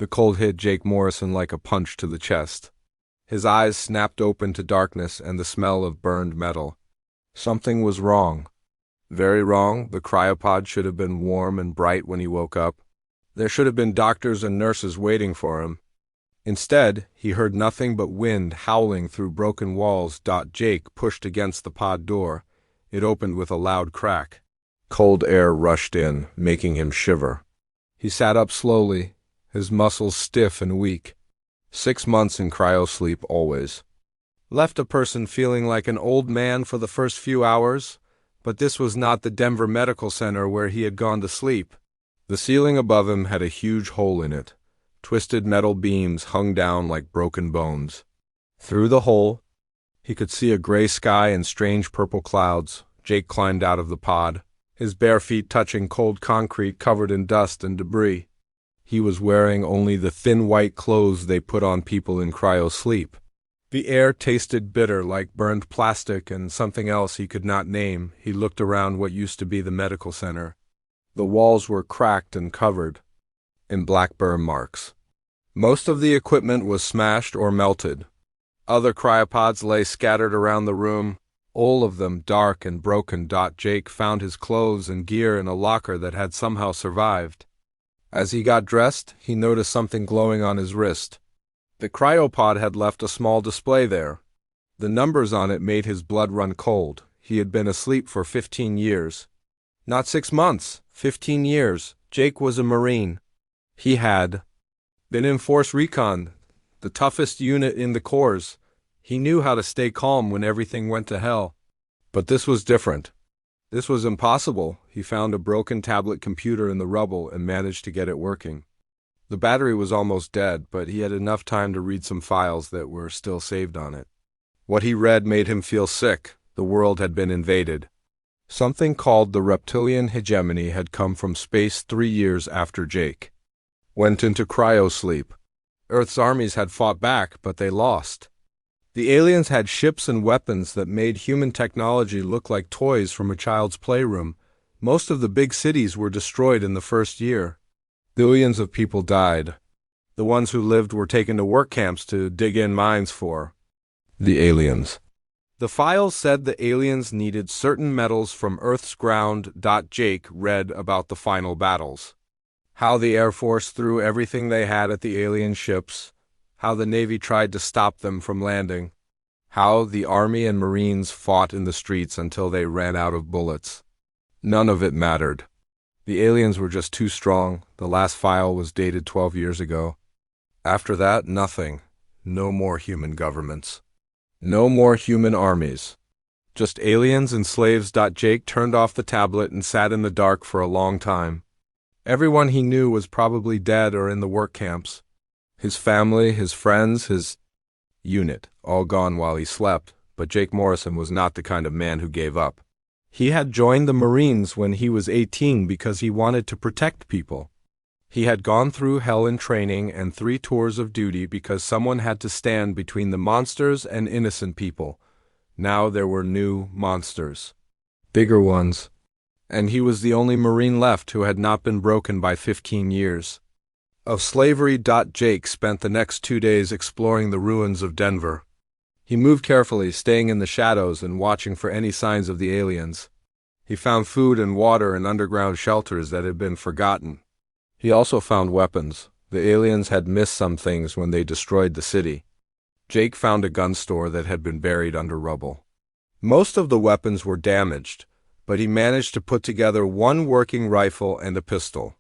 The cold hit Jake Morrison like a punch to the chest. His eyes snapped open to darkness and the smell of burned metal. Something was wrong. Very wrong. The cryopod should have been warm and bright when he woke up. There should have been doctors and nurses waiting for him. Instead, he heard nothing but wind howling through broken walls. Jake pushed against the pod door. It opened with a loud crack. Cold air rushed in, making him shiver. He sat up slowly, his muscles stiff and weak. 6 months in cryosleep always left a person feeling like an old man for the first few hours, but this was not the Denver Medical Center where he had gone to sleep. The ceiling above him had a huge hole in it. Twisted metal beams hung down like broken bones. Through the hole, he could see a gray sky and strange purple clouds. Jake climbed out of the pod, his bare feet touching cold concrete covered in dust and debris. He was wearing only the thin white clothes they put on people in cryosleep. The air tasted bitter like burned plastic and something else he could not name. He looked around what used to be the medical center. The walls were cracked and covered in black burn marks. Most of the equipment was smashed or melted. Other cryopods lay scattered around the room, all of them dark and broken. Jake found his clothes and gear in a locker that had somehow survived. As he got dressed, he noticed something glowing on his wrist. The cryopod had left a small display there. The numbers on it made his blood run cold. He had been asleep for 15 years. Not 6 months, 15 years. Jake was a Marine. He had been in Force Recon, the toughest unit in the Corps. He knew how to stay calm when everything went to hell. But this was different. This was impossible. He found a broken tablet computer in the rubble and managed to get it working. The battery was almost dead, but he had enough time to read some files that were still saved on it. What he read made him feel sick. The world had been invaded. Something called the reptilian hegemony had come from space 3 years after Jake went into cryosleep. Earth's armies had fought back, but they lost. The aliens had ships and weapons that made human technology look like toys from a child's playroom. Most of the big cities were destroyed in the first year. Billions of people died. The ones who lived were taken to work camps to dig in mines for the aliens. The files said the aliens needed certain metals from Earth's ground. Jake read about the final battles. How the Air Force threw everything they had at the alien ships. How the Navy tried to stop them from landing. How the Army and Marines fought in the streets until they ran out of bullets. None of it mattered. The aliens were just too strong. The last file was dated 12 years ago. After that, nothing. No more human governments. No more human armies. Just aliens and slaves. Jake turned off the tablet and sat in the dark for a long time. Everyone he knew was probably dead or in the work camps. His family, his friends, his unit, all gone while he slept. But Jake Morrison was not the kind of man who gave up. He had joined the Marines when he was 18 because he wanted to protect people. He had gone through hell in training and 3 tours of duty because someone had to stand between the monsters and innocent people. Now there were new monsters. Bigger ones. And he was the only Marine left who had not been broken by 15 years of slavery. Jake spent the next 2 days exploring the ruins of Denver. He moved carefully, staying in the shadows and watching for any signs of the aliens. He found food and water in underground shelters that had been forgotten. He also found weapons. The aliens had missed some things when they destroyed the city. Jake found a gun store that had been buried under rubble. Most of the weapons were damaged, but he managed to put together one working rifle and a pistol.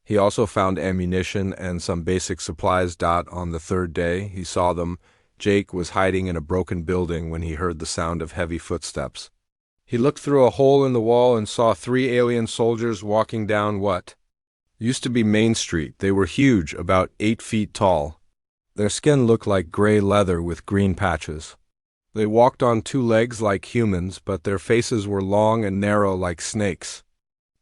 He also found ammunition and some basic supplies. On the 3rd day, he saw them. Jake was hiding in a broken building when he heard the sound of heavy footsteps. He looked through a hole in the wall and saw 3 alien soldiers walking down what used to be Main Street. They were huge, about 8 feet tall. Their skin looked like gray leather with green patches. They walked on 2 legs like humans, but their faces were long and narrow like snakes.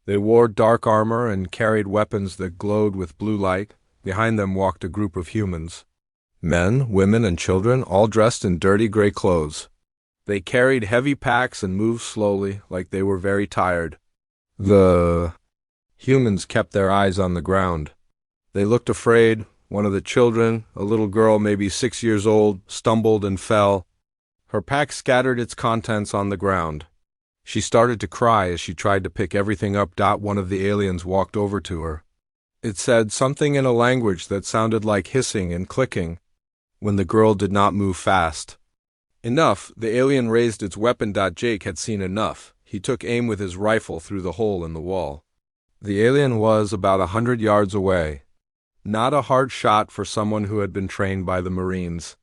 They wore dark armor and carried weapons that glowed with blue light. Behind them walked a group of humans. Men, women, and children, all dressed in dirty gray clothes. They carried heavy packs and moved slowly, like they were very tired. The humans kept their eyes on the ground. They looked afraid, One of the children, a little girl maybe 6 years old, stumbled and fell. Her pack scattered its contents on the ground. She started to cry as she tried to pick everything up. One of the aliens walked over to her. It said something in a language that sounded like hissing and clicking when the girl did not move fast enough. The alien raised its weapon. Jake had seen enough. He took aim with his rifle through the hole in the wall. The alien was about 100 yards away. Not a hard shot for someone who had been trained by the Marines.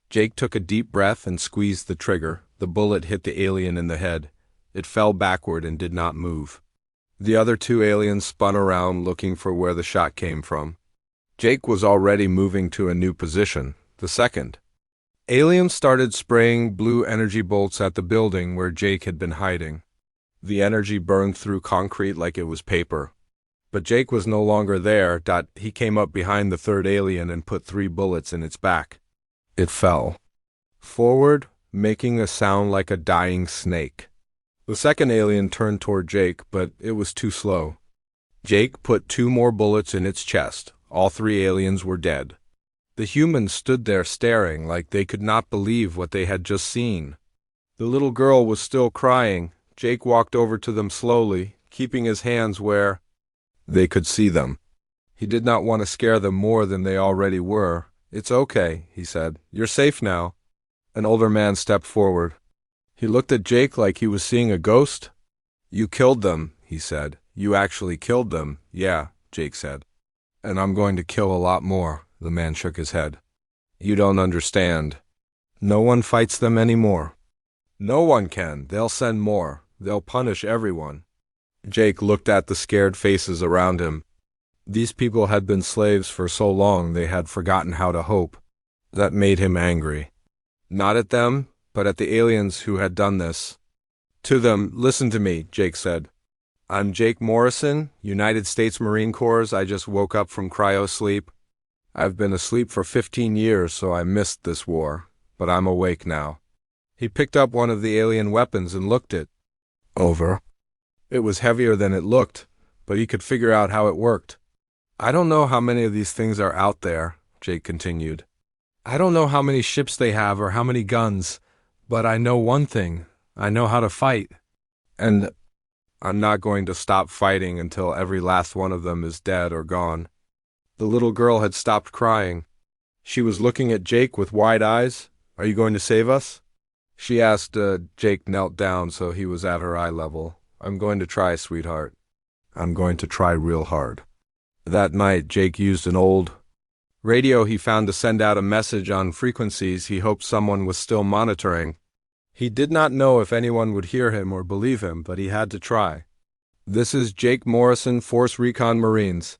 Jake took a deep breath and squeezed the trigger. The bullet hit the alien in the head. It fell backward and did not move. The other two aliens spun around looking for where the shot came from. Jake was already moving to a new position. The second alien started spraying blue energy bolts at the building where Jake had been hiding. The energy burned through concrete like it was paper. But Jake was no longer there. He came up behind the third alien and put 3 bullets in its back. It fell forward, making a sound like a dying snake. The second alien turned toward Jake, but it was too slow. Jake put 2 more bullets in its chest. All 3 aliens were dead. The humans stood there staring like they could not believe what they had just seen. The little girl was still crying. Jake walked over to them slowly, keeping his hands where they could see them. He did not want to scare them more than they already were. "It's okay," he said. "You're safe now." An older man stepped forward. He looked at Jake like he was seeing a ghost. "You killed them," he said. "You actually killed them." "Yeah," Jake said. "And I'm going to kill a lot more." The man shook his head. "You don't understand. No one fights them anymore." "No one can. They'll send more. They'll punish everyone." Jake looked at the scared faces around him. These people had been slaves for so long they had forgotten how to hope. That made him angry. Not at them, but at the aliens who had done this to them. "Listen to me," Jake said. "I'm Jake Morrison, United States Marine Corps. I just woke up from cryo sleep. I've been asleep for 15 years, so I missed this war, but I'm awake now." He picked up one of the alien weapons and looked it over. It was heavier than it looked, but he could figure out how it worked. "I don't know how many of these things are out there," Jake continued. "I don't know how many ships they have or how many guns, but I know one thing. I know how to fight. And I'm not going to stop fighting until every last one of them is dead or gone." The little girl had stopped crying. She was looking at Jake with wide eyes. "Are you going to save us?" she asked. Jake knelt down so he was at her eye level. "I'm going to try, sweetheart. I'm going to try real hard." That night, Jake used an old radio he found to send out a message on frequencies he hoped someone was still monitoring. He did not know if anyone would hear him or believe him, but he had to try. "This is Jake Morrison, Force Recon Marines.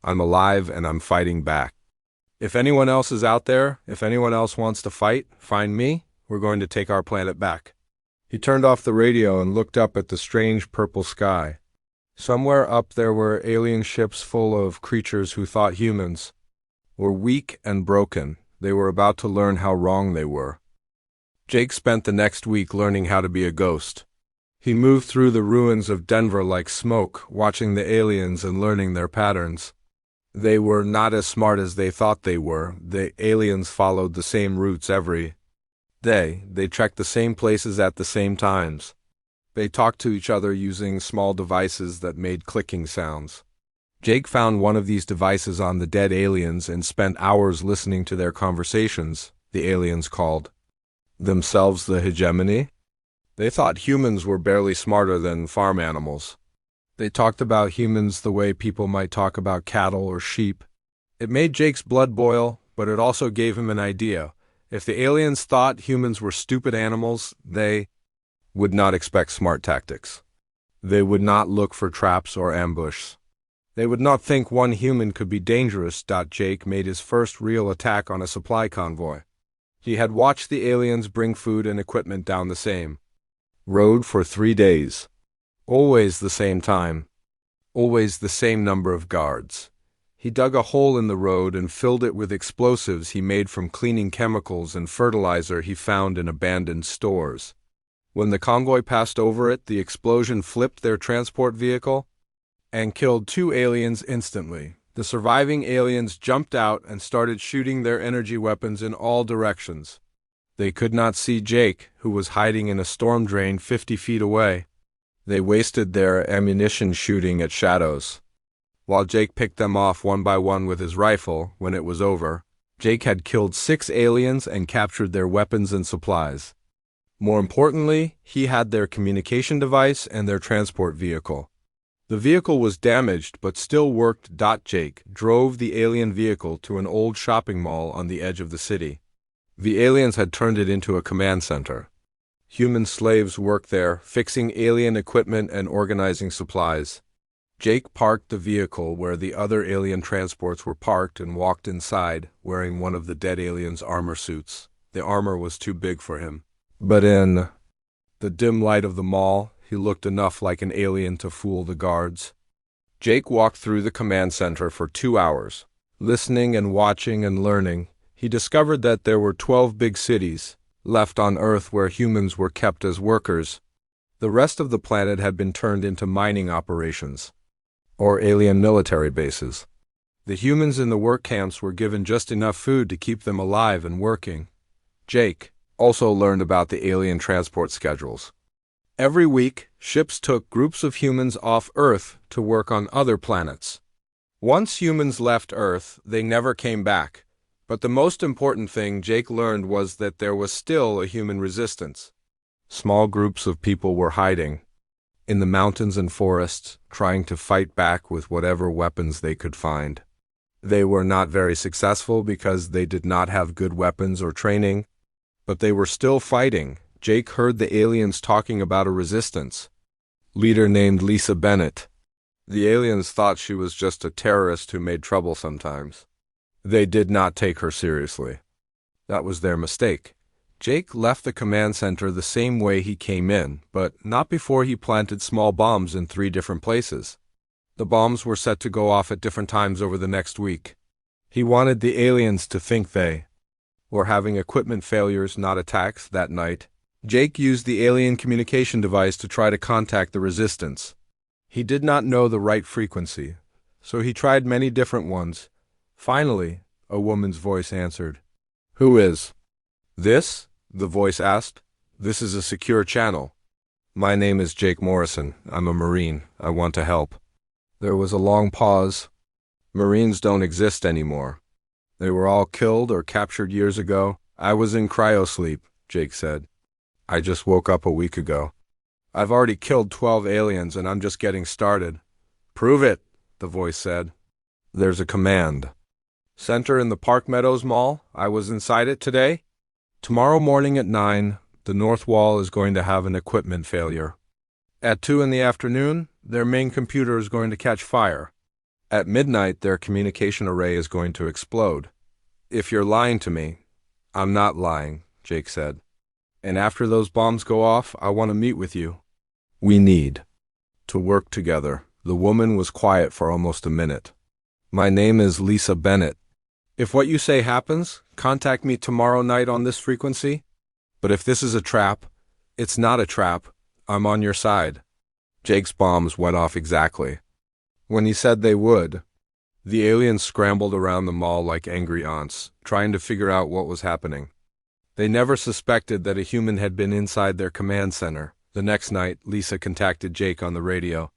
I'm alive and I'm fighting back. If anyone else is out there, if anyone else wants to fight, find me. We're going to take our planet back." He turned off the radio and looked up at the strange purple sky. Somewhere up there were alien ships full of creatures who thought humans were weak and broken. They were about to learn how wrong they were. Jake spent the next week learning how to be a ghost. He moved through the ruins of Denver like smoke, watching the aliens and learning their patterns. They were not as smart as they thought they were. The aliens followed the same routes every day. They trekked the same places at the same times. They talked to each other using small devices that made clicking sounds. Jake found one of these devices on the dead aliens and spent hours listening to their conversations. The aliens called themselves the hegemony. They thought humans were barely smarter than farm animals. They talked about humans the way people might talk about cattle or sheep. It made Jake's blood boil, but it also gave him an idea. If the aliens thought humans were stupid animals, they would not expect smart tactics. They would not look for traps or ambush. They would not think one human could be dangerous. Jake made his first real attack on a supply convoy. He had watched the aliens bring food and equipment down the same road for 3 days. Always the same time. Always the same number of guards. He dug a hole in the road and filled it with explosives he made from cleaning chemicals and fertilizer he found in abandoned stores. When the convoy passed over it, the explosion flipped their transport vehicle and killed 2 aliens instantly. The surviving aliens jumped out and started shooting their energy weapons in all directions. They could not see Jake, who was hiding in a storm drain 50 feet away. They wasted their ammunition shooting at shadows. While Jake picked them off one by one with his rifle, when it was over, Jake had killed 6 aliens and captured their weapons and supplies. More importantly, he had their communication device and their transport vehicle. The vehicle was damaged but still worked. Jake drove the alien vehicle to an old shopping mall on the edge of the city. The aliens had turned it into a command center. Human slaves worked there, fixing alien equipment and organizing supplies. Jake parked the vehicle where the other alien transports were parked and walked inside, wearing one of the dead aliens' armor suits. The armor was too big for him. But in the dim light of the mall, he looked enough like an alien to fool the guards. Jake walked through the command center for 2 hours. Listening and watching and learning, he discovered that there were 12 big cities left on Earth where humans were kept as workers. The rest of the planet had been turned into mining operations, or alien military bases. The humans in the work camps were given just enough food to keep them alive and working. Jake also learned about the alien transport schedules. Every week, ships took groups of humans off Earth to work on other planets. Once humans left Earth, they never came back. But the most important thing Jake learned was that there was still a human resistance. Small groups of people were hiding in the mountains and forests, trying to fight back with whatever weapons they could find. They were not very successful because they did not have good weapons or training, but they were still fighting. Jake heard the aliens talking about a resistance leader named Lisa Bennett. The aliens thought she was just a terrorist who made trouble sometimes. They did not take her seriously. That was their mistake. Jake left the command center the same way he came in, but not before he planted small bombs in 3 different places. The bombs were set to go off at different times over the next week. He wanted the aliens to think they were having equipment failures, not attacks, that night. Jake used the alien communication device to try to contact the resistance. He did not know the right frequency, so he tried many different ones. Finally, a woman's voice answered. "Who is this?" the voice asked. "This is a secure channel. My name is Jake Morrison. I'm a Marine. I want to help." There was a long pause. "Marines don't exist anymore. They were all killed or captured years ago. I was in cryosleep," Jake said. "I just woke up a week ago. I've already killed 12 aliens and I'm just getting started." "Prove it," the voice said. "There's a command center in the Park Meadows Mall. I was inside it today. Tomorrow morning at 9, the north wall is going to have an equipment failure. At 2 in the afternoon, their main computer is going to catch fire. At midnight, their communication array is going to explode. If you're lying to me..." "I'm not lying," Jake said. "And after those bombs go off, I want to meet with you. We need to work together." The woman was quiet for almost a minute. "My name is Lisa Bennett. If what you say happens, contact me tomorrow night on this frequency. But if this is a trap, it's not a trap. I'm on your side." Jake's bombs went off exactly when he said they would. The aliens scrambled around the mall like angry aunts, trying to figure out what was happening. They never suspected that a human had been inside their command center. The next night, Lisa contacted Jake on the radio.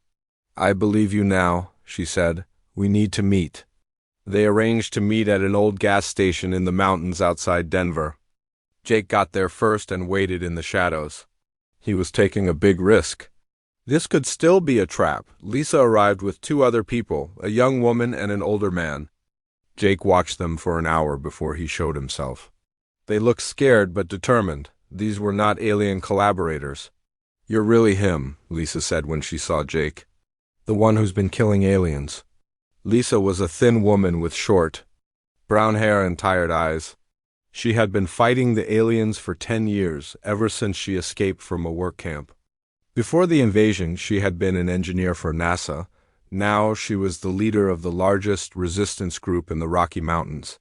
"I believe you now," she said. "We need to meet." They arranged to meet at an old gas station in the mountains outside Denver. Jake got there first and waited in the shadows. He was taking a big risk. This could still be a trap. Lisa arrived with 2 other people, a young woman and an older man. Jake watched them for an hour before he showed himself. They looked scared but determined. These were not alien collaborators. "You're really him," Lisa said when she saw Jake. "The one who's been killing aliens." Lisa was a thin woman with short, brown hair and tired eyes. She had been fighting the aliens for 10 years, ever since she escaped from a work camp. Before the invasion, she had been an engineer for NASA. Now she was the leader of the largest resistance group in the Rocky Mountains.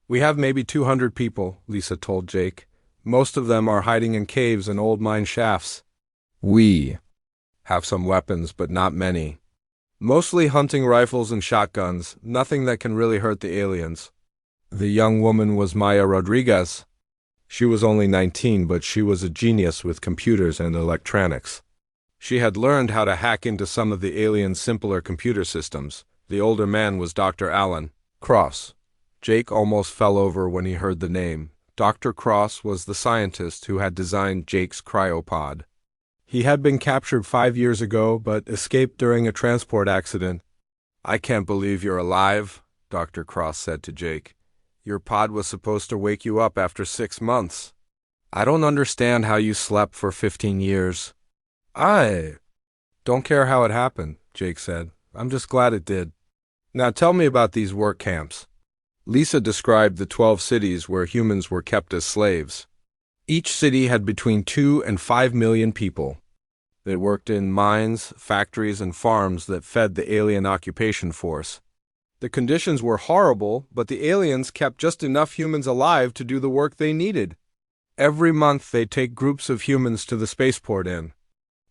"We have maybe 200 people," Lisa told Jake. "Most of them are hiding in caves and old mine shafts. We have some weapons, but not many. Mostly hunting rifles and shotguns, nothing that can really hurt the aliens. The young woman was Maya Rodriguez. She was only 19, but she was a genius with computers and electronics. She had learned how to hack into some of the aliens' simpler computer systems. The older man was Dr. Alan Cross. Jake almost fell over when he heard the name. Dr. Cross was the scientist who had designed Jake's cryopod. He had been captured 5 years ago, but escaped during a transport accident. "I can't believe you're alive," Dr. Cross said to Jake. "Your pod was supposed to wake you up after 6 months. I don't understand how you slept for 15 years. I don't care how it happened," Jake said. "I'm just glad it did. Now tell me about these work camps." Lisa described the 12 cities where humans were kept as slaves. Each city had between 2 and 5 million people. They worked in mines, factories, and farms that fed the alien occupation force. The conditions were horrible, but the aliens kept just enough humans alive to do the work they needed. Every month they'd take groups of humans to the spaceport in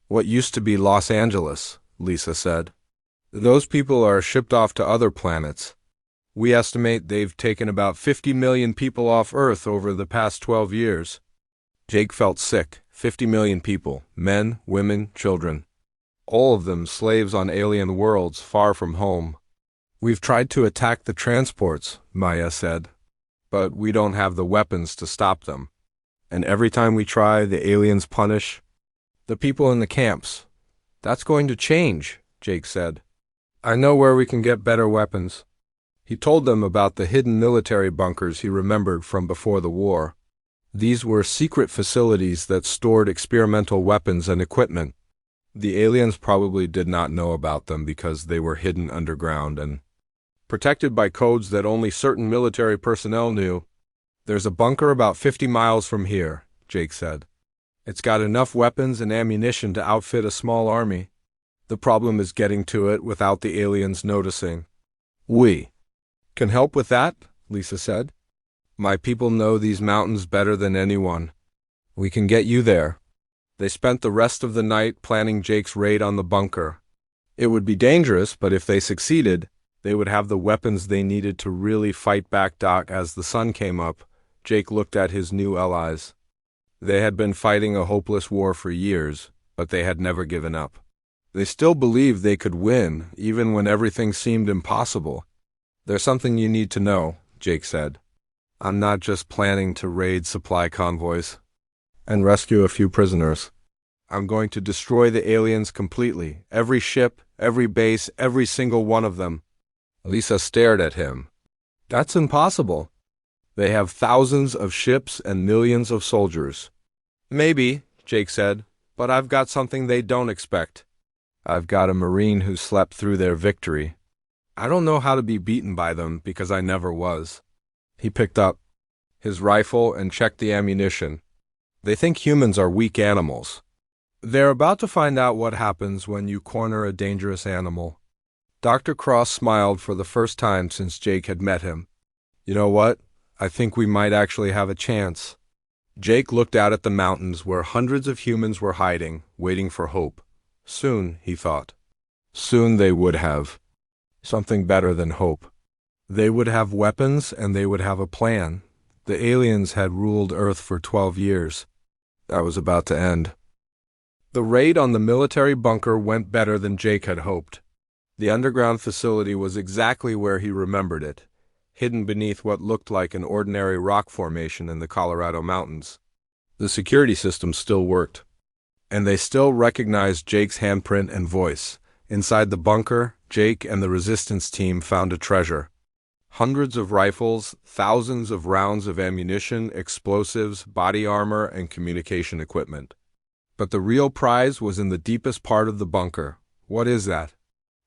what used to be Los Angeles, Lisa said. "Those people are shipped off to other planets. We estimate they've taken about 50 million people off Earth over the past 12 years. Jake felt sick. 50 million people, men, women, children. All of them slaves on alien worlds far from home. "We've tried to attack the transports," Maya said, "but we don't have the weapons to stop them. And every time we try, the aliens punish the people in the camps." "That's going to change," Jake said. "I know where we can get better weapons." He told them about the hidden military bunkers he remembered from before the war. These were secret facilities that stored experimental weapons and equipment. The aliens probably did not know about them because they were hidden underground and protected by codes that only certain military personnel knew. "There's a bunker about 50 miles from here," Jake said. "It's got enough weapons and ammunition to outfit a small army. The problem is getting to it without the aliens noticing." "We can help with that," Lisa said. "My people know these mountains better than anyone. We can get you there." They spent the rest of the night planning Jake's raid on the bunker. It would be dangerous, but if they succeeded, they would have the weapons they needed to really fight back. As the sun came up, Jake looked at his new allies. They had been fighting a hopeless war for years, but they had never given up. They still believed they could win, even when everything seemed impossible. "There's something you need to know," Jake said. "I'm not just planning to raid supply convoys and rescue a few prisoners. I'm going to destroy the aliens completely. Every ship, every base, every single one of them." Lisa stared at him. "That's impossible. They have thousands of ships and millions of soldiers." "Maybe," Jake said, "but I've got something they don't expect. I've got a Marine who slept through their victory. I don't know how to be beaten by them because I never was." He picked up his rifle and checked the ammunition. "They think humans are weak animals. They're about to find out what happens when you corner a dangerous animal." Dr. Cross smiled for the first time since Jake had met him. "You know what? I think we might actually have a chance." Jake looked out at the mountains where hundreds of humans were hiding, waiting for hope. Soon, he thought. Soon they would have something better than hope. They would have weapons and they would have a plan. The aliens had ruled Earth for 12 years. That was about to end. The raid on the military bunker went better than Jake had hoped. The underground facility was exactly where he remembered it, hidden beneath what looked like an ordinary rock formation in the Colorado mountains. The security system still worked, and they still recognized Jake's handprint and voice. Inside the bunker, Jake and the resistance team found a treasure. Hundreds of rifles, thousands of rounds of ammunition, explosives, body armor, and communication equipment. But the real prize was in the deepest part of the bunker. "What is that?"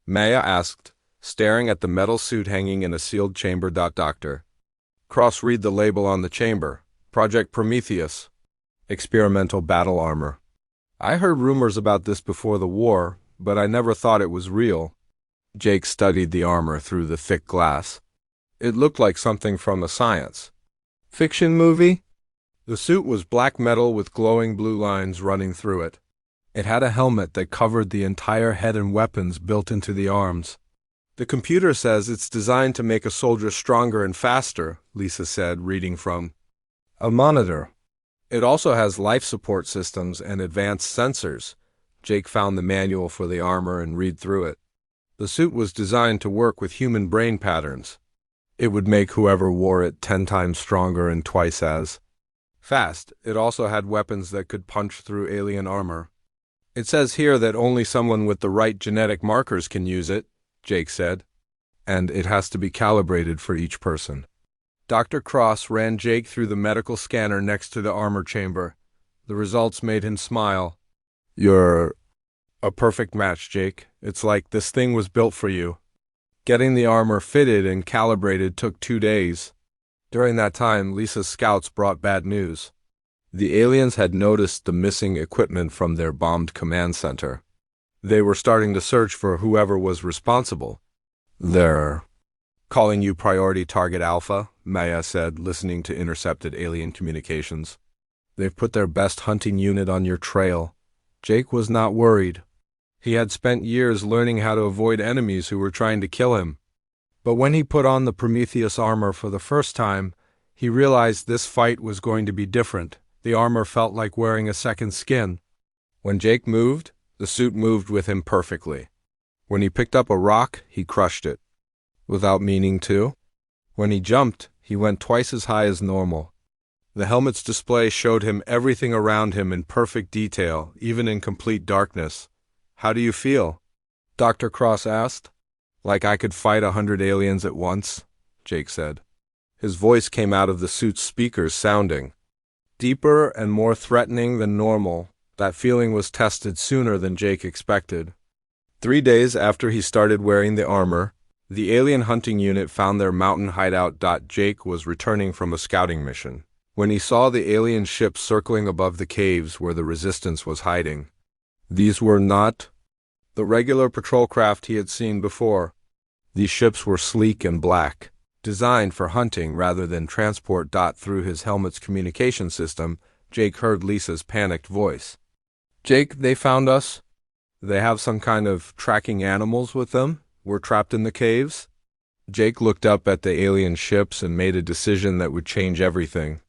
Maya asked, staring at the metal suit hanging in a sealed chamber. Dr. Cross read the label on the chamber. "Project Prometheus. Experimental battle armor. I heard rumors about this before the war, but I never thought it was real." Jake studied the armor through the thick glass. It looked like something from a science fiction movie. The suit was black metal with glowing blue lines running through it. It had a helmet that covered the entire head and weapons built into the arms. The computer says it's designed to make a soldier stronger and faster, Lisa said, reading from a monitor. It also has life support systems and advanced sensors. Jake found the manual for the armor and read through it. The suit was designed to work with human brain patterns. It would make whoever wore it 10 times stronger and twice as fast. It also had weapons that could punch through alien armor. It says here that only someone with the right genetic markers can use it, Jake said, and it has to be calibrated for each person. Dr. Cross ran Jake through the medical scanner next to the armor chamber. The results made him smile. You're a perfect match, Jake. It's like this thing was built for you. Getting the armor fitted and calibrated took 2 days. During that time, Lisa's scouts brought bad news. The aliens had noticed the missing equipment from their bombed command center. They were starting to search for whoever was responsible. They're calling you priority target Alpha, Maya said, listening to intercepted alien communications. They've put their best hunting unit on your trail. Jake was not worried. He had spent years learning how to avoid enemies who were trying to kill him. But when he put on the Prometheus armor for the first time, he realized this fight was going to be different. The armor felt like wearing a second skin. When Jake moved, the suit moved with him perfectly. When he picked up a rock, he crushed it, without meaning to. When he jumped, he went twice as high as normal. The helmet's display showed him everything around him in perfect detail, even in complete darkness. How do you feel? Dr. Cross asked. Like I could fight 100 aliens at once, Jake said. His voice came out of the suit's speakers, sounding deeper and more threatening than normal. That feeling was tested sooner than Jake expected. 3 days after he started wearing the armor, the alien hunting unit found their mountain hideout. Jake was returning from a scouting mission when he saw the alien ships circling above the caves where the resistance was hiding. These were not the regular patrol craft he had seen before. These ships were sleek and black, designed for hunting rather than transport. Through his helmet's communication system, Jake heard Lisa's panicked voice. Jake, they found us. They have some kind of tracking animals with them. We're trapped in the caves. Jake looked up at the alien ships and made a decision that would change everything.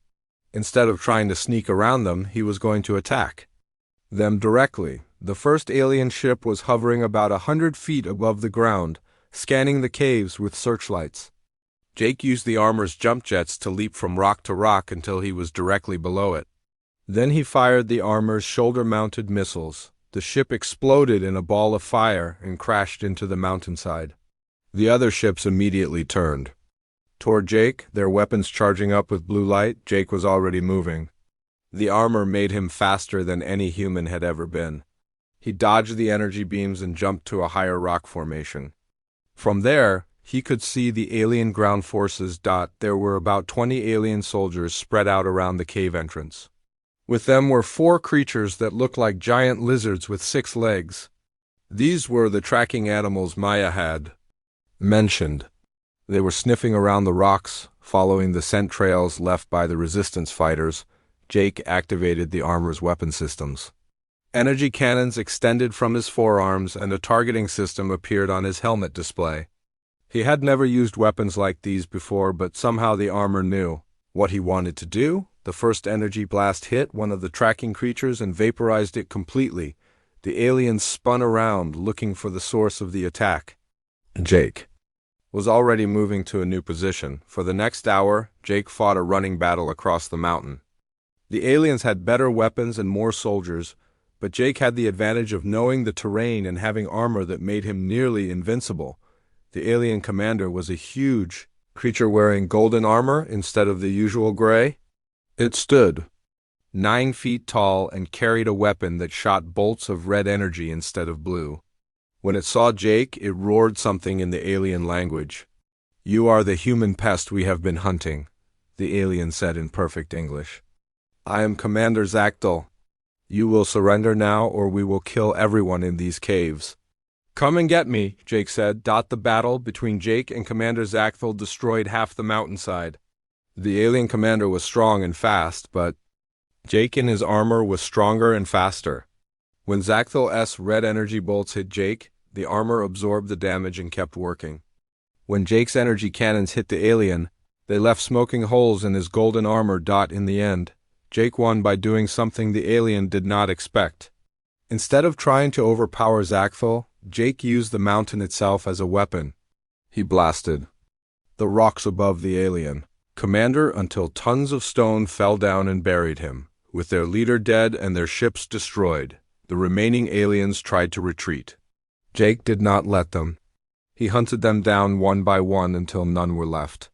Instead of trying to sneak around them, he was going to attack them directly. The first alien ship was hovering about 100 feet above the ground, scanning the caves with searchlights. Jake used the armor's jump jets to leap from rock to rock until he was directly below it. Then he fired the armor's shoulder-mounted missiles. The ship exploded in a ball of fire and crashed into the mountainside. The other ships immediately turned toward Jake, their weapons charging up with blue light. Jake was already moving. The armor made him faster than any human had ever been. He dodged the energy beams and jumped to a higher rock formation. From there, he could see the alien ground forces. There were about 20 alien soldiers spread out around the cave entrance. With them were 4 creatures that looked like giant lizards with 6 legs. These were the tracking animals Maya had mentioned. They were sniffing around the rocks, following the scent trails left by the resistance fighters. Jake activated the armor's weapon systems. Energy cannons extended from his forearms and a targeting system appeared on his helmet display. He had never used weapons like these before, but somehow the armor knew what he wanted to do. The first energy blast hit one of the tracking creatures and vaporized it completely. The aliens spun around, looking for the source of the attack. Jake was already moving to a new position. For the next hour, Jake fought a running battle across the mountain. The aliens had better weapons and more soldiers, but Jake had the advantage of knowing the terrain and having armor that made him nearly invincible. The alien commander was a huge creature wearing golden armor instead of the usual gray. It stood 9 feet tall and carried a weapon that shot bolts of red energy instead of blue. When it saw Jake, it roared something in the alien language. "You are the human pest we have been hunting," the alien said in perfect English. "I am Commander Zactyl. You will surrender now or we will kill everyone in these caves." "Come and get me," Jake said. The battle between Jake and Commander Zactyl destroyed half the mountainside. The alien commander was strong and fast, but Jake in his armor was stronger and faster. When Zacthal's red energy bolts hit Jake, the armor absorbed the damage and kept working. When Jake's energy cannons hit the alien, they left smoking holes in his golden armor. In the end, Jake won by doing something the alien did not expect. Instead of trying to overpower Zacthal, Jake used the mountain itself as a weapon. He blasted the rocks above the alien commander until tons of stone fell down and buried him. With their leader dead and their ships destroyed, the remaining aliens tried to retreat. Jake did not let them. He hunted them down one by one until none were left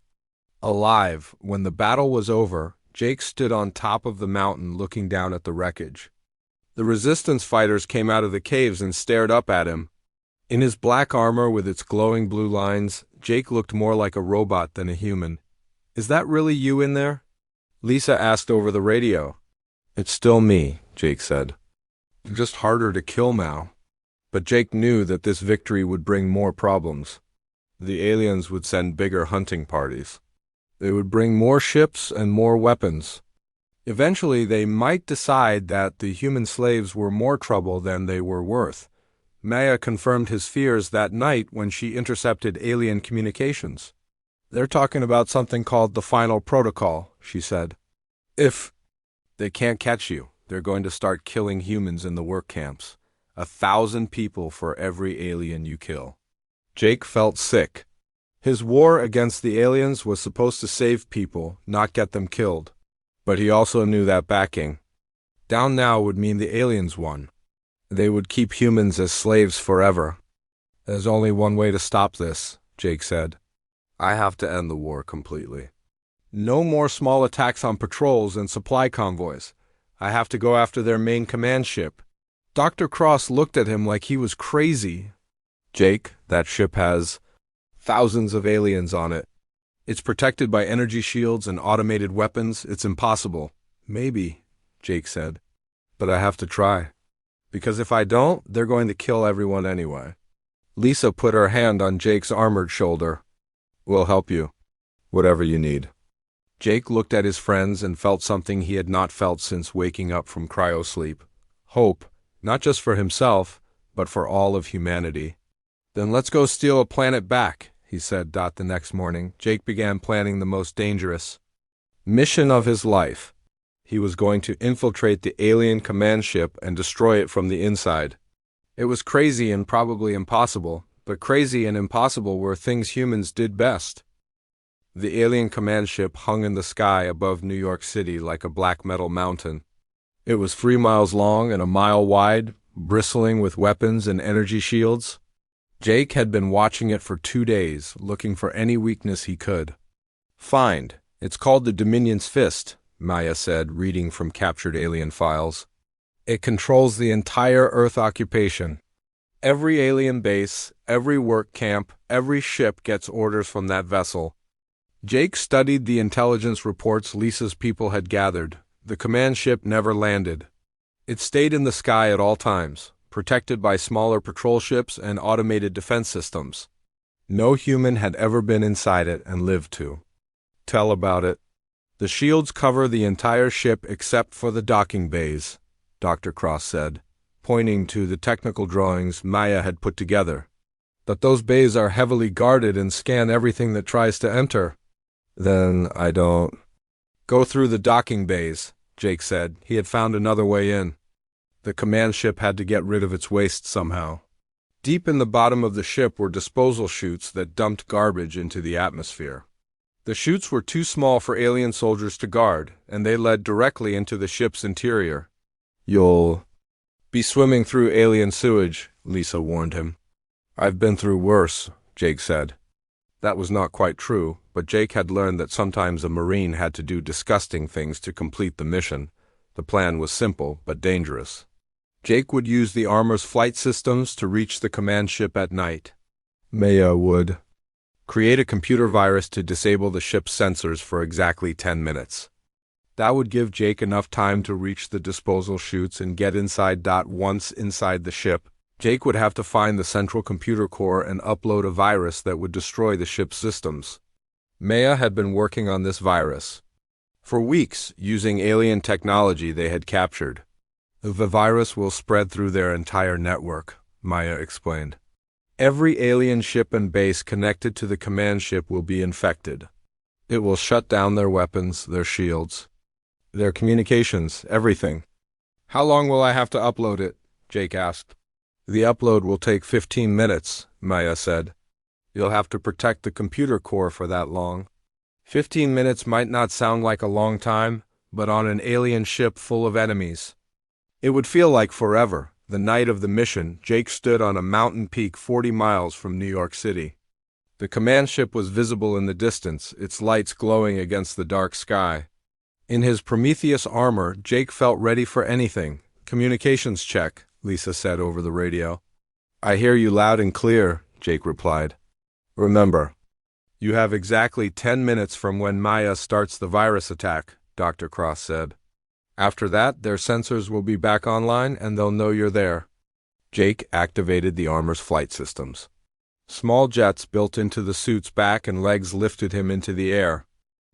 alive. When the battle was over, Jake stood on top of the mountain looking down at the wreckage. The resistance fighters came out of the caves and stared up at him. In his black armor with its glowing blue lines, Jake looked more like a robot than a human. "Is that really you in there?" Lisa asked over the radio. "It's still me," Jake said. "Just harder to kill now." But Jake knew that this victory would bring more problems. The aliens would send bigger hunting parties. They would bring more ships and more weapons. Eventually, they might decide that the human slaves were more trouble than they were worth. Maya confirmed his fears that night when she intercepted alien communications. "They're talking about something called the Final Protocol," she said. "If they can't catch you, they're going to start killing humans in the work camps. 1,000 people for every alien you kill." Jake felt sick. His war against the aliens was supposed to save people, not get them killed. But he also knew that backing down now would mean the aliens won. They would keep humans as slaves forever. "There's only one way to stop this," Jake said. "I have to end the war completely. No more small attacks on patrols and supply convoys. I have to go after their main command ship." Dr. Cross looked at him like he was crazy. "Jake, that ship has thousands of aliens on it. It's protected by energy shields and automated weapons. It's impossible." "Maybe," Jake said. "But I have to try. Because if I don't, they're going to kill everyone anyway." Lisa put her hand on Jake's armored shoulder. "We'll help you. Whatever you need." Jake looked at his friends and felt something he had not felt since waking up from cryosleep. Hope, not just for himself, but for all of humanity. "Then let's go steal a planet back," he said. The next morning, Jake began planning the most dangerous mission of his life. He was going to infiltrate the alien command ship and destroy it from the inside. It was crazy and probably impossible, but crazy and impossible were things humans did best. The alien command ship hung in the sky above New York City like a black metal mountain. It was 3 miles long and a mile wide, bristling with weapons and energy shields. Jake had been watching it for 2 days, looking for any weakness he could find. "It's called the Dominion's Fist," Maya said, reading from captured alien files. "It controls the entire Earth occupation. Every alien base, every work camp, every ship gets orders from that vessel." Jake studied the intelligence reports Lisa's people had gathered. The command ship never landed. It stayed in the sky at all times, protected by smaller patrol ships and automated defense systems. No human had ever been inside it and lived to tell about it. "The shields cover the entire ship except for the docking bays," Dr. Cross said, pointing to the technical drawings Maya had put together. "But those bays are heavily guarded and scan everything that tries to enter." "Then I don't go through the docking bays," Jake said. He had found another way in. The command ship had to get rid of its waste somehow. Deep in the bottom of the ship were disposal chutes that dumped garbage into the atmosphere. The chutes were too small for alien soldiers to guard, and they led directly into the ship's interior. "You'll be swimming through alien sewage," Lisa warned him. "I've been through worse," Jake said. That was not quite true, but Jake had learned that sometimes a Marine had to do disgusting things to complete the mission. The plan was simple, but dangerous. Jake would use the armor's flight systems to reach the command ship at night. Maya would create a computer virus to disable the ship's sensors for exactly 10 minutes. That would give Jake enough time to reach the disposal chutes and get inside. Once inside the ship, Jake would have to find the central computer core and upload a virus that would destroy the ship's systems. Maya had been working on this virus for weeks using alien technology they had captured. The virus will spread through their entire network, Maya explained. Every alien ship and base connected to the command ship will be infected. It will shut down their weapons, their shields, their communications, everything. How long will I have to upload it? Jake asked. The upload will take 15 minutes, Maya said. You'll have to protect the computer core for that long. 15 minutes might not sound like a long time, but on an alien ship full of enemies, it would feel like forever. The night of the mission, Jake stood on a mountain peak 40 miles from New York City. The command ship was visible in the distance, its lights glowing against the dark sky. In his Prometheus armor, Jake felt ready for anything. Communications check, Lisa said over the radio. I hear you loud and clear, Jake replied. Remember, you have exactly 10 minutes from when Maya starts the virus attack, Dr. Cross said. After that, their sensors will be back online and they'll know you're there. Jake activated the armor's flight systems. Small jets built into the suit's back and legs lifted him into the air.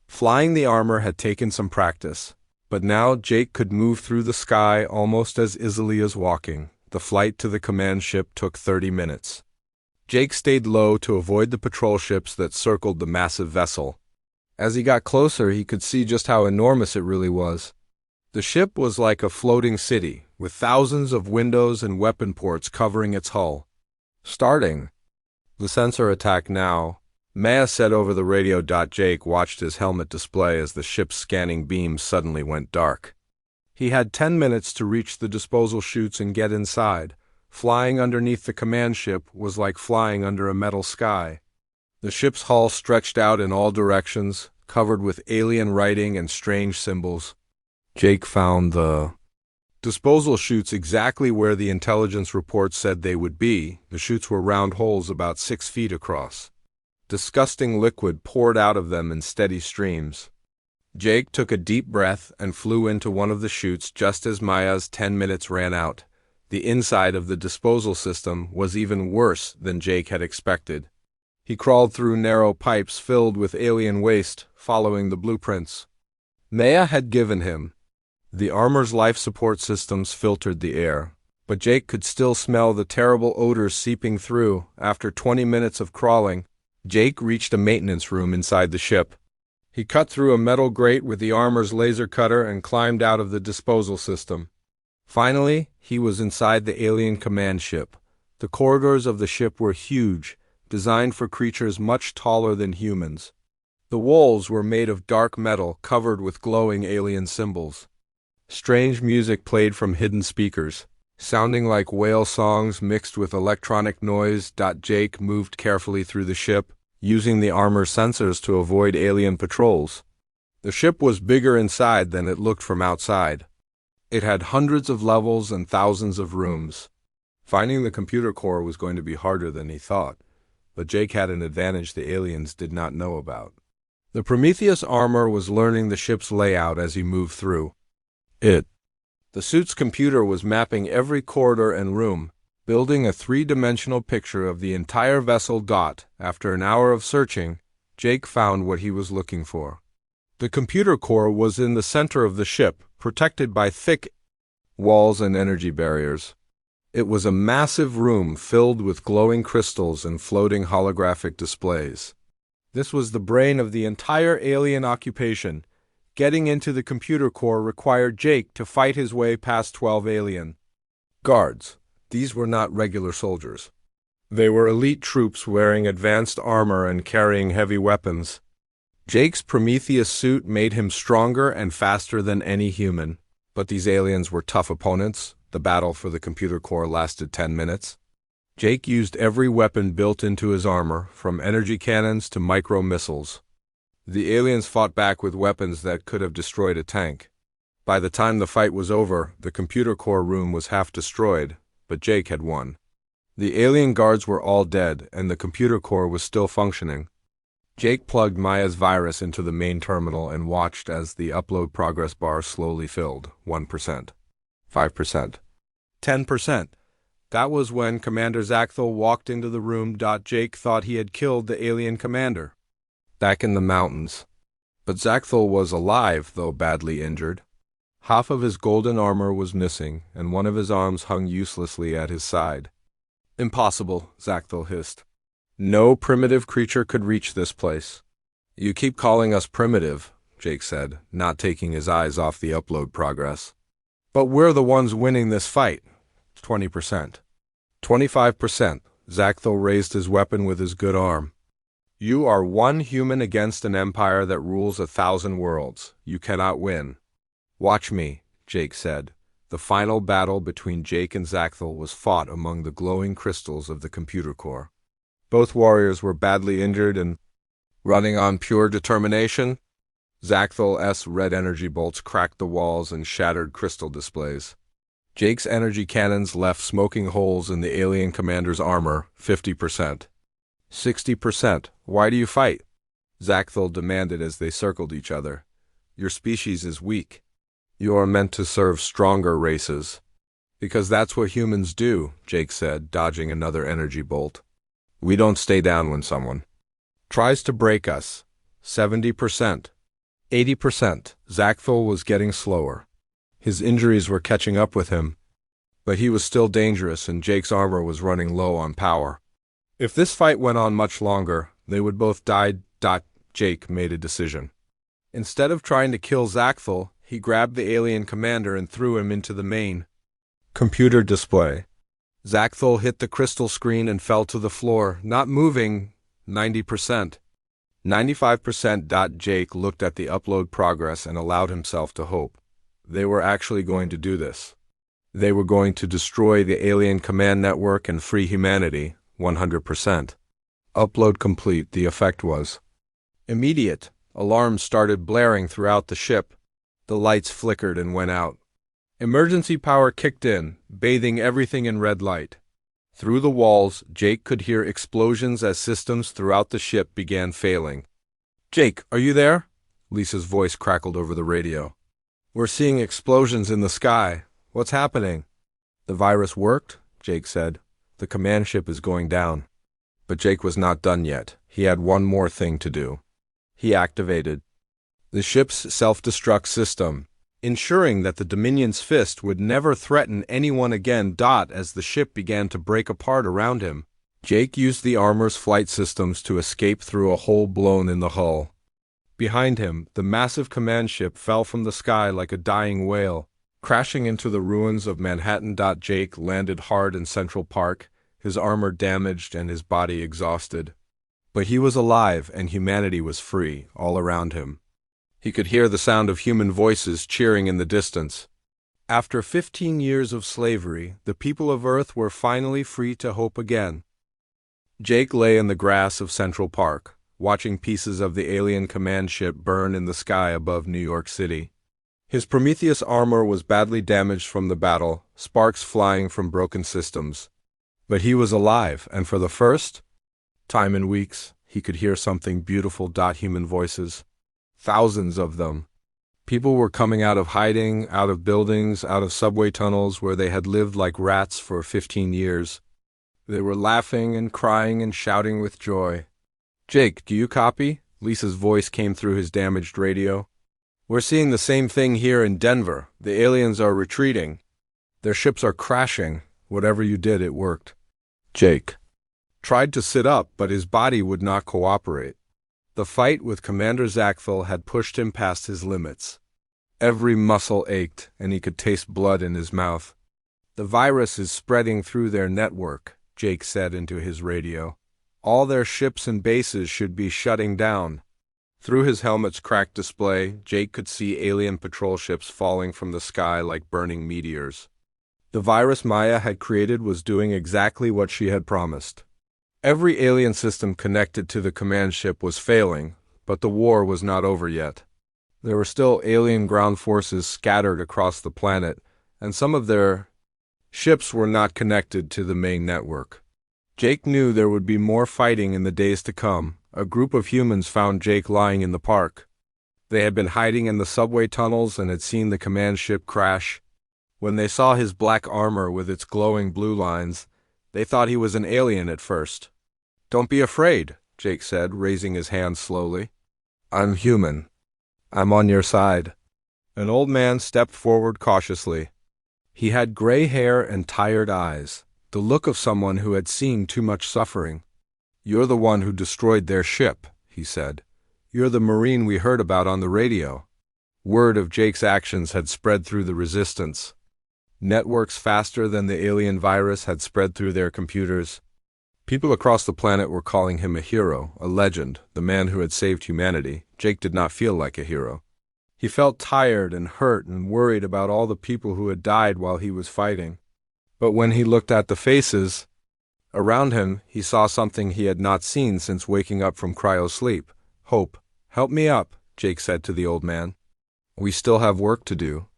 Flying the armor had taken some practice, but now Jake could move through the sky almost as easily as walking. The flight to the command ship took 30 minutes. Jake stayed low to avoid the patrol ships that circled the massive vessel. As he got closer, he could see just how enormous it really was. The ship was like a floating city, with thousands of windows and weapon ports covering its hull. Starting the sensor attack now, Maya said over the radio. Jake watched his helmet display as the ship's scanning beams suddenly went dark. He had 10 minutes to reach the disposal chutes and get inside. Flying underneath the command ship was like flying under a metal sky. The ship's hull stretched out in all directions, covered with alien writing and strange symbols. Jake found the disposal chutes exactly where the intelligence report said they would be. The chutes were round holes about 6 feet across. Disgusting liquid poured out of them in steady streams. Jake took a deep breath and flew into one of the chutes just as Maya's 10 minutes ran out. The inside of the disposal system was even worse than Jake had expected. He crawled through narrow pipes filled with alien waste, following the blueprints Maya had given him. The armor's life support systems filtered the air, but Jake could still smell the terrible odors seeping through. After 20 minutes of crawling, Jake reached a maintenance room inside the ship. He cut through a metal grate with the armor's laser cutter and climbed out of the disposal system. Finally, he was inside the alien command ship. The corridors of the ship were huge, designed for creatures much taller than humans. The walls were made of dark metal covered with glowing alien symbols. Strange music played from hidden speakers, sounding like whale songs mixed with electronic noise. Jake moved carefully through the ship, using the armor's sensors to avoid alien patrols. The ship was bigger inside than it looked from outside. It had hundreds of levels and thousands of rooms. Finding the computer core was going to be harder than he thought, but Jake had an advantage the aliens did not know about. The Prometheus armor was learning the ship's layout as he moved through it. The suit's computer was mapping every corridor and room, building a three-dimensional picture of the entire vessel. After an hour of searching, Jake found what he was looking for. The computer core was in the center of the ship, protected by thick walls and energy barriers. It was a massive room filled with glowing crystals and floating holographic displays. This was the brain of the entire alien occupation. Getting into the computer core required Jake to fight his way past 12 alien guards. These were not regular soldiers. They were elite troops wearing advanced armor and carrying heavy weapons. Jake's Prometheus suit made him stronger and faster than any human, but these aliens were tough opponents. The battle for the computer core lasted 10 minutes. Jake used every weapon built into his armor, from energy cannons to micro-missiles. The aliens fought back with weapons that could have destroyed a tank. By the time the fight was over, the computer core room was half destroyed, but Jake had won. The alien guards were all dead, and the computer core was still functioning. Jake plugged Maya's virus into the main terminal and watched as the upload progress bar slowly filled. 1%, 5%, 10%. That was when Commander Zachthel walked into the room. Jake thought he had killed the alien commander back in the mountains. But Zachthel was alive, though badly injured. Half of his golden armor was missing, and one of his arms hung uselessly at his side. Impossible, Zaxthel hissed. No primitive creature could reach this place. You keep calling us primitive, Jake said, not taking his eyes off the upload progress. But we're the ones winning this fight. 20%. 25%. Zaxthel raised his weapon with his good arm. You are one human against an empire that rules 1,000 worlds. You cannot win. Watch me, Jake said. The final battle between Jake and Zaxthel was fought among the glowing crystals of the computer core. Both warriors were badly injured and running on pure determination. Zaxthel's red energy bolts cracked the walls and shattered crystal displays. Jake's energy cannons left smoking holes in the alien commander's armor, 50%. 60%. Why do you fight? Zaxthel demanded as they circled each other. Your species is weak. You are meant to serve stronger races. Because that's what humans do, Jake said, dodging another energy bolt. We don't stay down when someone tries to break us. 70%. 80%. Zaxthel was getting slower. His injuries were catching up with him, but he was still dangerous and Jake's armor was running low on power. If this fight went on much longer, they would both die. Jake made a decision. Instead of trying to kill Zaxthel, he grabbed the alien commander and threw him into the main computer display. Zaxthel hit the crystal screen and fell to the floor, not moving. 90%. 95%. Jake looked at the upload progress and allowed himself to hope. They were actually going to do this. They were going to destroy the alien command network and free humanity. 100%. Upload complete. The effect was immediate. Alarms started blaring throughout the ship. The lights flickered and went out. Emergency power kicked in, bathing everything in red light. Through the walls, Jake could hear explosions as systems throughout the ship began failing. Jake, are you there? Lisa's voice crackled over the radio. We're seeing explosions in the sky. What's happening? The virus worked, Jake said. The command ship is going down. But Jake was not done yet. He had one more thing to do. He activated the ship's self-destruct system, ensuring that the Dominion's fist would never threaten anyone again. As the ship began to break apart around him, Jake used the armor's flight systems to escape through a hole blown in the hull. Behind him, the massive command ship fell from the sky like a dying whale, crashing into the ruins of Manhattan. Jake landed hard in Central Park, his armor damaged and his body exhausted. But he was alive and humanity was free all around him. He could hear the sound of human voices cheering in the distance. After 15 years of slavery, the people of Earth were finally free to hope again. Jake lay in the grass of Central Park, watching pieces of the alien command ship burn in the sky above New York City. His Prometheus armor was badly damaged from the battle, sparks flying from broken systems. But he was alive, and for the first time in weeks, he could hear something beautiful. Human voices. Thousands of them. People were coming out of hiding, out of buildings, out of subway tunnels where they had lived like rats for 15 years. They were laughing and crying and shouting with joy. Jake, do you copy? Lisa's voice came through his damaged radio. We're seeing the same thing here in Denver. The aliens are retreating. Their ships are crashing. Whatever you did, it worked. Jake tried to sit up, but his body would not cooperate. The fight with Commander Zaxthel had pushed him past his limits. Every muscle ached, and he could taste blood in his mouth. The virus is spreading through their network, Jake said into his radio. All their ships and bases should be shutting down. Through his helmet's cracked display, Jake could see alien patrol ships falling from the sky like burning meteors. The virus Maya had created was doing exactly what she had promised. Every alien system connected to the command ship was failing, but the war was not over yet. There were still alien ground forces scattered across the planet, and some of their ships were not connected to the main network. Jake knew there would be more fighting in the days to come. A group of humans found Jake lying in the park. They had been hiding in the subway tunnels and had seen the command ship crash. When they saw his black armor with its glowing blue lines, they thought he was an alien at first. Don't be afraid, Jake said, raising his hand slowly. I'm human. I'm on your side. An old man stepped forward cautiously. He had gray hair and tired eyes, the look of someone who had seen too much suffering. "You're the one who destroyed their ship," he said. "You're the Marine we heard about on the radio." Word of Jake's actions had spread through the resistance. Networks faster than the alien virus had spread through their computers. People across the planet were calling him a hero, a legend, the man who had saved humanity. Jake did not feel like a hero. He felt tired and hurt and worried about all the people who had died while he was fighting. But when he looked at the faces around him, he saw something he had not seen since waking up from cryo sleep. "Hope. Help me up," Jake said to the old man. "We still have work to do."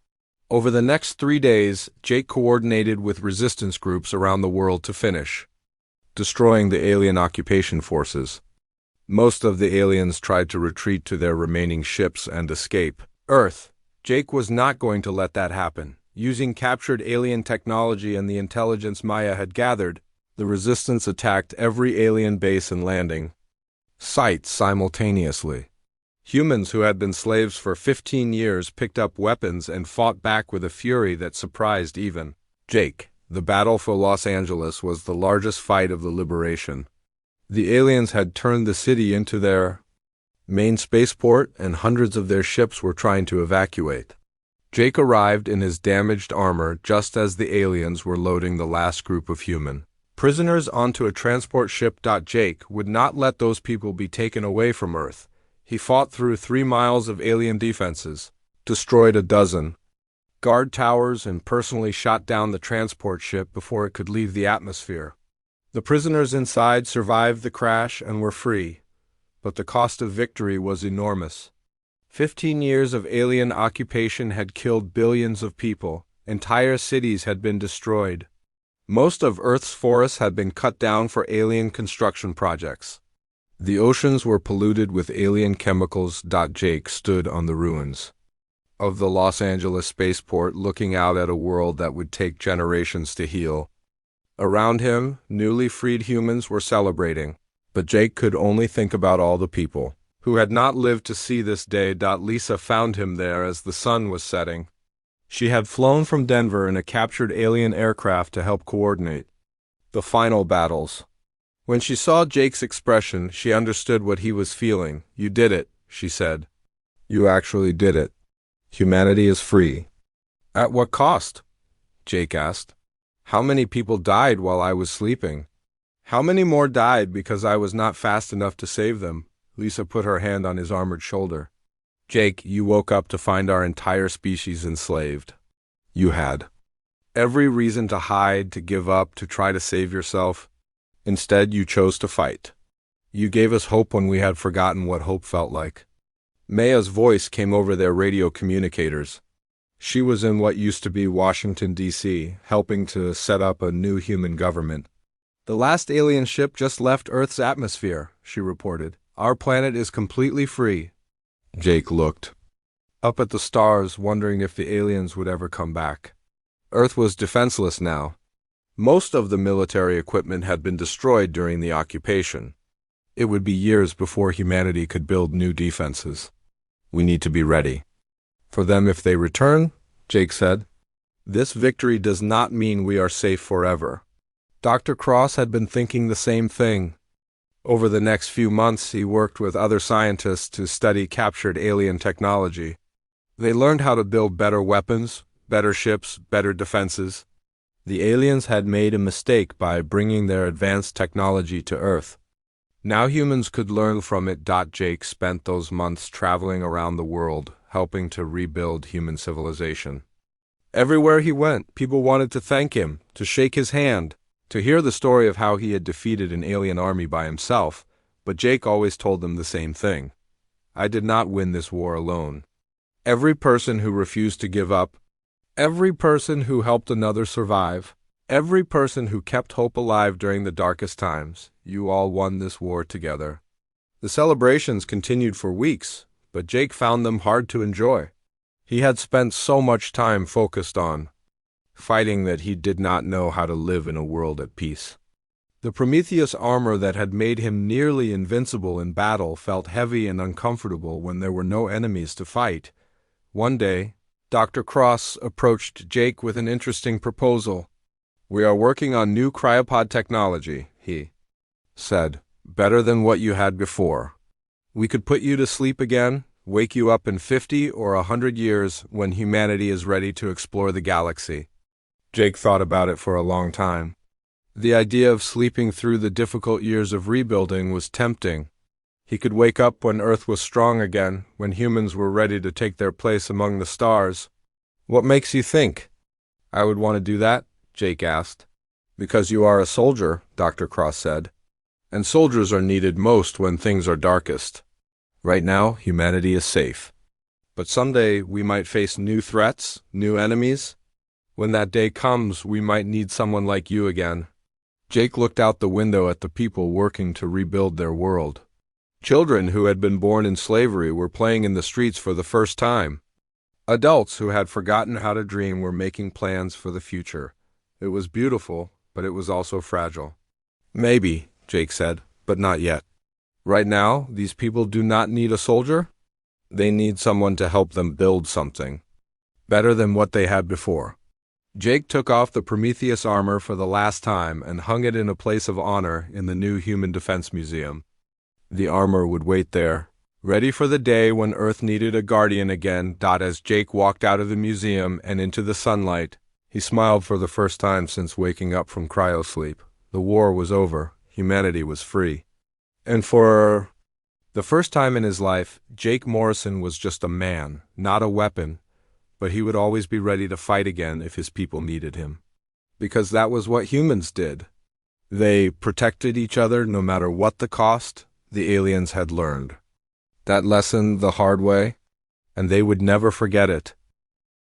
Over the next 3 days, Jake coordinated with resistance groups around the world to finish destroying the alien occupation forces. Most of the aliens tried to retreat to their remaining ships and escape Earth. Jake was not going to let that happen. Using captured alien technology and the intelligence Maya had gathered, the resistance attacked every alien base and landing site simultaneously. Humans who had been slaves for 15 years picked up weapons and fought back with a fury that surprised even Jake. The battle for Los Angeles was the largest fight of the liberation. The aliens had turned the city into their main spaceport, and hundreds of their ships were trying to evacuate. Jake arrived in his damaged armor just as the aliens were loading the last group of human prisoners onto a transport ship. Jake would not let those people be taken away from Earth. He fought through 3 miles of alien defenses, destroyed a dozen guard towers, and personally shot down the transport ship before it could leave the atmosphere. The prisoners inside survived the crash and were free, but the cost of victory was enormous. 15 years of alien occupation had killed billions of people. Entire cities had been destroyed. Most of Earth's forests had been cut down for alien construction projects. The oceans were polluted with alien chemicals. Jake stood on the ruins of the Los Angeles spaceport, looking out at a world that would take generations to heal. Around him, newly freed humans were celebrating, but Jake could only think about all the people who had not lived to see this day. Lisa found him there as the sun was setting. She had flown from Denver in a captured alien aircraft to help coordinate the final battles. When she saw Jake's expression, she understood what he was feeling. "You did it," she said. "You actually did it. Humanity is free." "At what cost?" Jake asked. "How many people died while I was sleeping? How many more died because I was not fast enough to save them?" Lisa put her hand on his armored shoulder. "Jake, you woke up to find our entire species enslaved. You had every reason to hide, to give up, to try to save yourself. Instead, you chose to fight. You gave us hope when we had forgotten what hope felt like." Maya's voice came over their radio communicators. She was in what used to be Washington, D.C., helping to set up a new human government. "The last alien ship just left Earth's atmosphere," she reported. "Our planet is completely free." Jake looked up at the stars, wondering if the aliens would ever come back. Earth was defenseless now. Most of the military equipment had been destroyed during the occupation. It would be years before humanity could build new defenses. "We need to be ready for them if they return," Jake said. "This victory does not mean we are safe forever." Dr. Cross had been thinking the same thing. Over the next few months, he worked with other scientists to study captured alien technology. They learned how to build better weapons, better ships, better defenses. The aliens had made a mistake by bringing their advanced technology to Earth. Now humans could learn from it. Jake spent those months traveling around the world, helping to rebuild human civilization. Everywhere he went, people wanted to thank him, to shake his hand, to hear the story of how he had defeated an alien army by himself, but Jake always told them the same thing. "I did not win this war alone. Every person who refused to give up, every person who helped another survive, every person who kept hope alive during the darkest times, you all won this war together." The celebrations continued for weeks, but Jake found them hard to enjoy. He had spent so much time focused on fighting that he did not know how to live in a world at peace. The Prometheus armor that had made him nearly invincible in battle felt heavy and uncomfortable when there were no enemies to fight. One day, Dr. Cross approached Jake with an interesting proposal. "We are working on new cryopod technology," he said. "Better than what you had before. We could put you to sleep again, wake you up in 50 or 100 years when humanity is ready to explore the galaxy." Jake thought about it for a long time. The idea of sleeping through the difficult years of rebuilding was tempting. He could wake up when Earth was strong again, when humans were ready to take their place among the stars. "What makes you think I would want to do that?" Jake asked. "Because you are a soldier," Dr. Cross said. "And soldiers are needed most when things are darkest. Right now, humanity is safe. But someday we might face new threats, new enemies. When that day comes, we might need someone like you again." Jake looked out the window at the people working to rebuild their world. Children who had been born in slavery were playing in the streets for the first time. Adults who had forgotten how to dream were making plans for the future. It was beautiful, but it was also fragile. "Maybe," Jake said, "but not yet. Right now, these people do not need a soldier. They need someone to help them build something better than what they had before." Jake took off the Prometheus armor for the last time and hung it in a place of honor in the new Human Defense Museum. The armor would wait there, ready for the day when Earth needed a guardian again. As Jake walked out of the museum and into the sunlight, he smiled for the first time since waking up from cryosleep. The war was over. Humanity was free. And for the first time in his life, Jake Morrison was just a man, not a weapon, but he would always be ready to fight again if his people needed him. Because that was what humans did. They protected each other no matter what the cost. The aliens had learned that lesson the hard way, and they would never forget it.